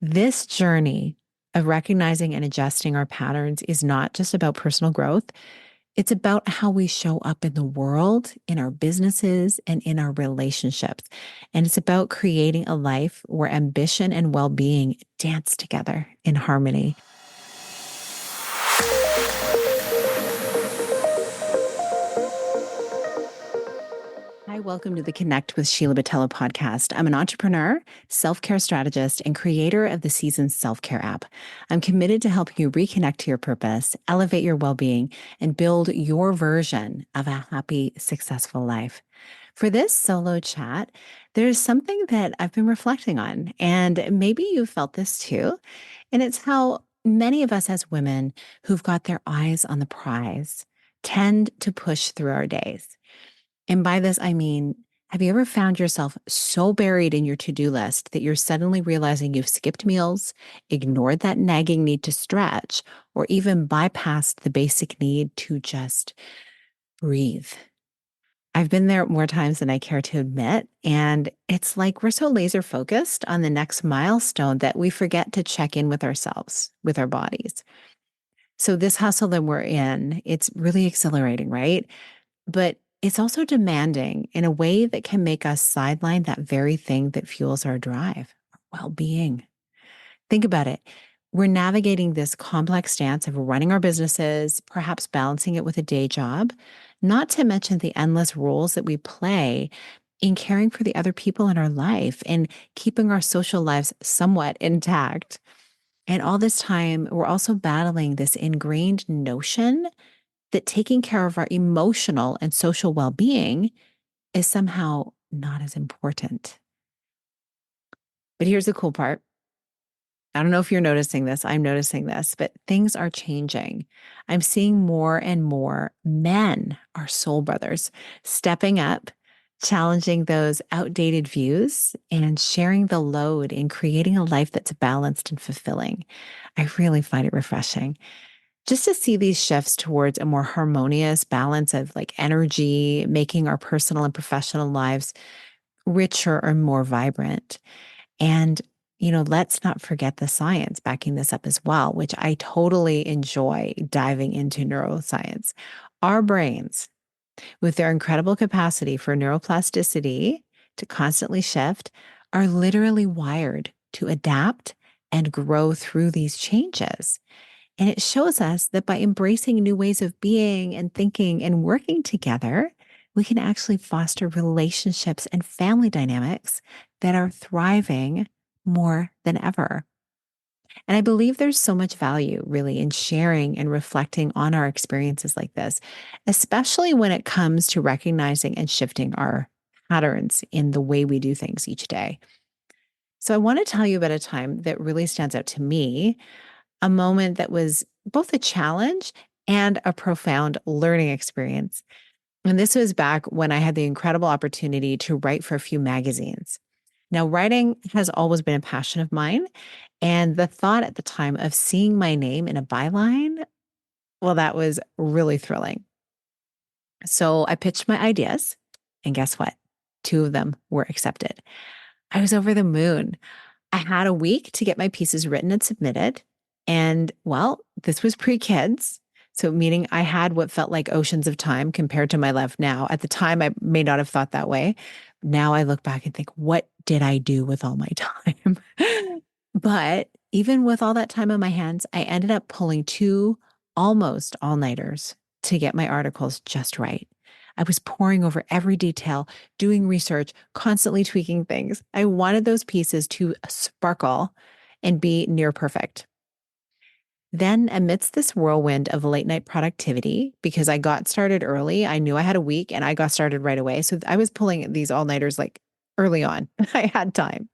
This journey of recognizing and adjusting our patterns is not just about personal growth. It's about how we show up in the world, in our businesses, and in our relationships. And it's about creating a life where ambition and well being dance together in harmony. Hi, welcome to the Connect with Sheila podcast. I'm an entrepreneur, self-care strategist, and creator of the Seasons Self-Care app. I'm committed to helping you reconnect to your purpose, elevate your well-being, and build your version of a happy, successful life. For this solo chat, there's something that I've been reflecting on, and maybe you felt this too. And it's how many of us as women who've got their eyes on the prize tend to push through our days. And by this, I mean, have you ever found yourself so buried in your to-do list that you're suddenly realizing you've skipped meals, ignored that nagging need to stretch, or even bypassed the basic need to just breathe? I've been there more times than I care to admit. And it's like we're so laser focused on the next milestone that we forget to check in with ourselves, with our bodies. So this hustle that we're in, it's really exhilarating, right? But it's also demanding in a way that can make us sideline that very thing that fuels our drive, our well-being. Think about it. We're navigating this complex dance of running our businesses, perhaps balancing it with a day job, not to mention the endless roles that we play in caring for the other people in our life and keeping our social lives somewhat intact. And all this time, we're also battling this ingrained notion that taking care of our emotional and social well-being is somehow not as important. But here's the cool part. I don't know if you're noticing this. I'm noticing this, but things are changing. I'm seeing more and more men, our soul brothers, stepping up, challenging those outdated views and sharing the load in creating a life that's balanced and fulfilling. I really find it refreshing just to see these shifts towards a more harmonious balance of like energy, making our personal and professional lives richer or more vibrant. And, let's not forget the science backing this up as well, which I totally enjoy diving into neuroscience. Our brains, with their incredible capacity for neuroplasticity to constantly shift, are literally wired to adapt and grow through these changes. And it shows us that by embracing new ways of being and thinking and working together, we can actually foster relationships and family dynamics that are thriving more than ever. And I believe there's so much value really in sharing and reflecting on our experiences like this, especially when it comes to recognizing and shifting our patterns in the way we do things each day. So I want to tell you about a time that really stands out to me, a moment that was both a challenge and a profound learning experience. And this was back when I had the incredible opportunity to write for a few magazines. Now, writing has always been a passion of mine. And the thought at the time of seeing my name in a byline, well, that was really thrilling. So I pitched my ideas, and guess what? Two of them were accepted. I was over the moon. I had a week to get my pieces written and submitted. And well, this was pre-kids. So meaning I had what felt like oceans of time compared to my life now. At the time, I may not have thought that way. Now I look back and think, what did I do with all my time? But even with all that time on my hands, I ended up pulling two almost all-nighters to get my articles just right. I was poring over every detail, doing research, constantly tweaking things. I wanted those pieces to sparkle and be near perfect. Then, amidst this whirlwind of late night productivity, because I got started early, I knew I had a week and I got started right away. So I was pulling these all nighters like early on. I had time.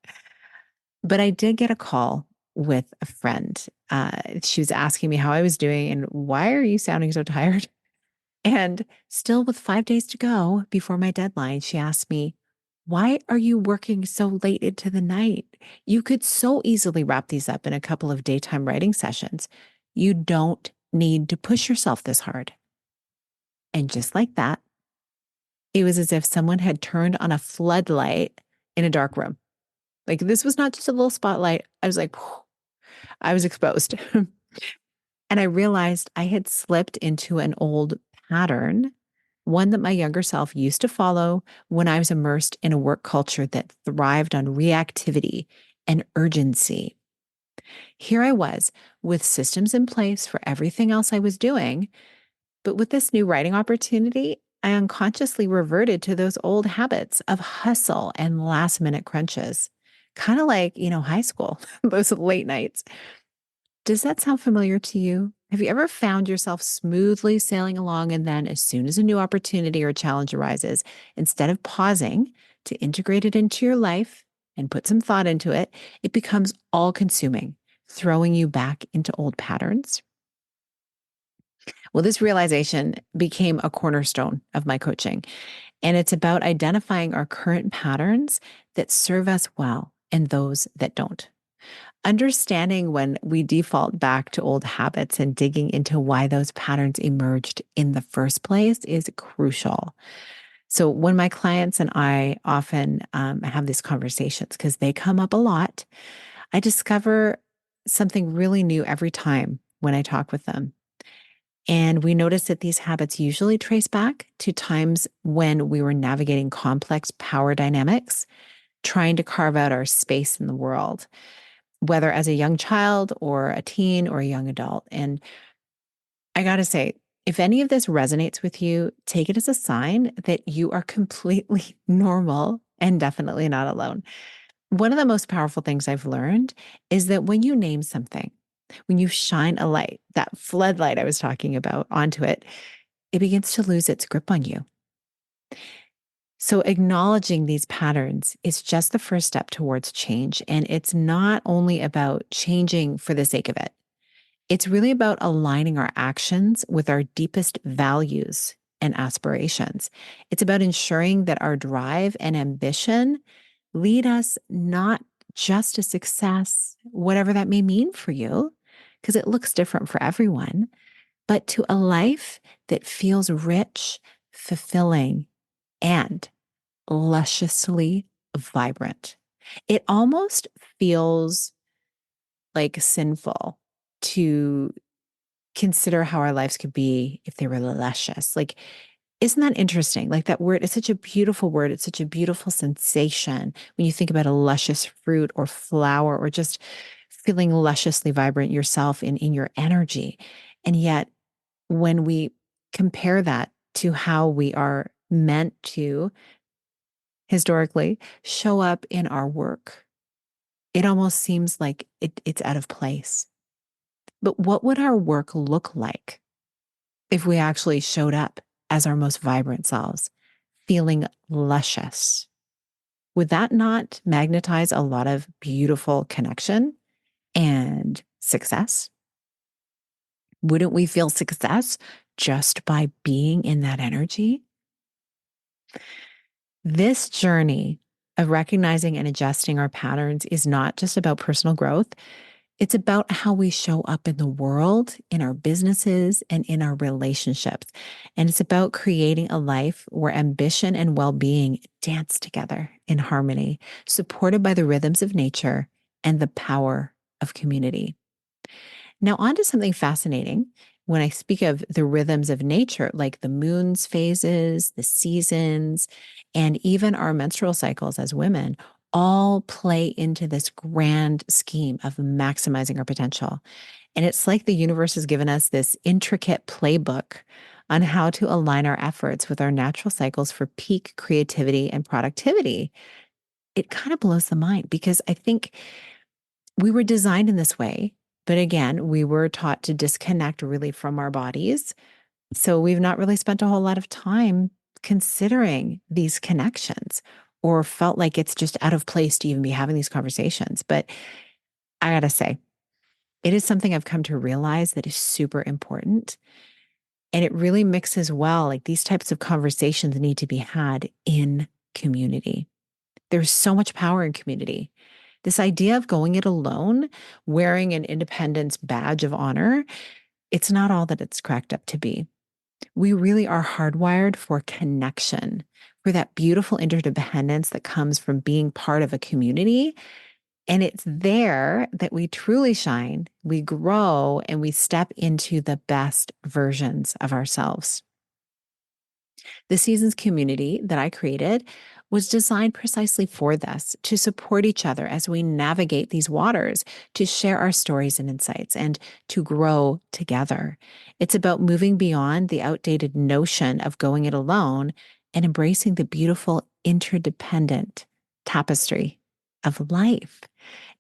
But I did get a call with a friend. She was asking me how I was doing and why are you sounding so tired? And still with 5 days to go before my deadline, she asked me, why are you working so late into the night? You could so easily wrap these up in a couple of daytime writing sessions. You don't need to push yourself this hard. And just like that, it was as if someone had turned on a floodlight in a dark room. Like this was not just a little spotlight. I was like, I was exposed. And I realized I had slipped into an old pattern, one that my younger self used to follow when I was immersed in a work culture that thrived on reactivity and urgency. Here I was with systems in place for everything else I was doing. But with this new writing opportunity, I unconsciously reverted to those old habits of hustle and last minute crunches, kind of like, high school, those late nights. Does that sound familiar to you? Have you ever found yourself smoothly sailing along and then, as soon as a new opportunity or challenge arises, instead of pausing to integrate it into your life and put some thought into it, it becomes all consuming, throwing you back into old patterns? Well, this realization became a cornerstone of my coaching, and it's about identifying our current patterns that serve us well and those that don't. Understanding when we default back to old habits and digging into why those patterns emerged in the first place is crucial. So, when my clients and I often have these conversations, because they come up a lot, I discover something really new every time when I talk with them. And we notice that these habits usually trace back to times when we were navigating complex power dynamics, trying to carve out our space in the world, whether as a young child or a teen or a young adult. And I got to say, if any of this resonates with you, take it as a sign that you are completely normal and definitely not alone. One of the most powerful things I've learned is that when you name something, when you shine a light, that floodlight I was talking about, onto it, it begins to lose its grip on you. So, acknowledging these patterns is just the first step towards change. And it's not only about changing for the sake of it, it's really about aligning our actions with our deepest values and aspirations. It's about ensuring that our drive and ambition lead us not just to success, whatever that may mean for you, because it looks different for everyone, but to a life that feels rich, fulfilling, and lusciously vibrant. It almost feels like sinful to consider how our lives could be if they were luscious. Like, isn't that interesting? Like, that word is such a beautiful word. It's such a beautiful sensation when you think about a luscious fruit or flower or just feeling lusciously vibrant yourself in your energy. And yet, when we compare that to how we are meant to historically show up in our work, it almost seems like it's out of place. But what would our work look like if we actually showed up as our most vibrant selves, feeling luscious? Would that not magnetize a lot of beautiful connection and success? Wouldn't we feel success just by being in that energy? This journey of recognizing and adjusting our patterns is not just about personal growth. It's about how we show up in the world, in our businesses, and in our relationships. And it's about creating a life where ambition and well being dance together in harmony, supported by the rhythms of nature and the power of community. Now, on to something fascinating. When I speak of the rhythms of nature, like the moon's phases, the seasons, and even our menstrual cycles as women, all play into this grand scheme of maximizing our potential. And it's like the universe has given us this intricate playbook on how to align our efforts with our natural cycles for peak creativity and productivity. It kind of blows the mind because I think we were designed in this way. But again, we were taught to disconnect really from our bodies. So we've not really spent a whole lot of time considering these connections or felt like it's just out of place to even be having these conversations. But I got to say, it is something I've come to realize that is super important. And it really mixes well. Like, these types of conversations need to be had in community. There's so much power in community. This idea of going it alone, wearing an independence badge of honor, it's not all that it's cracked up to be. We really are hardwired for connection, for that beautiful interdependence that comes from being part of a community. And it's there that we truly shine, we grow, and we step into the best versions of ourselves. The Seasons community that I created was designed precisely for this, to support each other as we navigate these waters, to share our stories and insights, and to grow together. It's about moving beyond the outdated notion of going it alone and embracing the beautiful interdependent tapestry of life.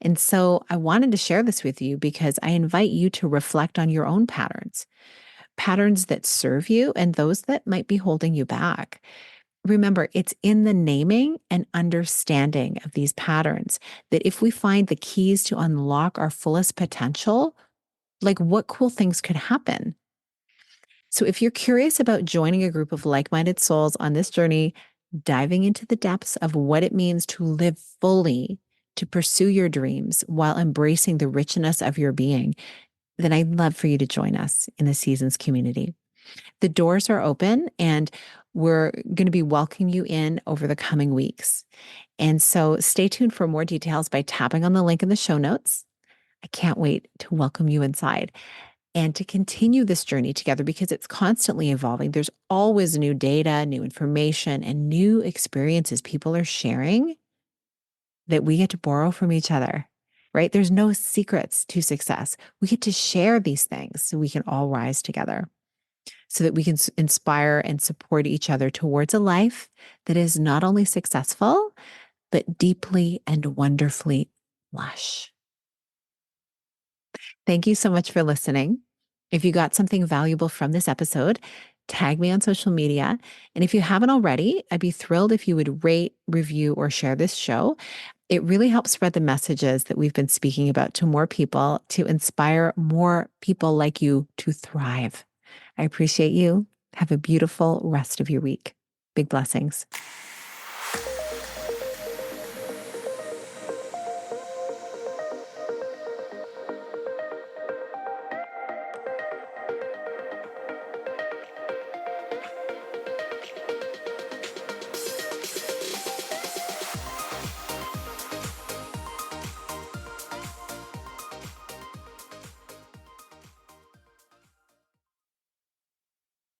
And so I wanted to share this with you because I invite you to reflect on your own patterns, patterns that serve you and those that might be holding you back. Remember, it's in the naming and understanding of these patterns that if we find the keys to unlock our fullest potential, like what cool things could happen. So if you're curious about joining a group of like minded souls on this journey, diving into the depths of what it means to live fully, to pursue your dreams while embracing the richness of your being, then I'd love for you to join us in the Seasons community. The doors are open and we're going to be welcoming you in over the coming weeks. And so stay tuned for more details by tapping on the link in the show notes. I can't wait to welcome you inside and to continue this journey together because it's constantly evolving. There's always new data, new information, and new experiences people are sharing that we get to borrow from each other, right? There's no secrets to success. We get to share these things so we can all rise together, so that we can inspire and support each other towards a life that is not only successful, but deeply and wonderfully lush. Thank you so much for listening. If you got something valuable from this episode, tag me on social media. And if you haven't already, I'd be thrilled if you would rate, review, or share this show. It really helps spread the messages that we've been speaking about to more people, to inspire more people like you to thrive. I appreciate you. Have a beautiful rest of your week. Big blessings.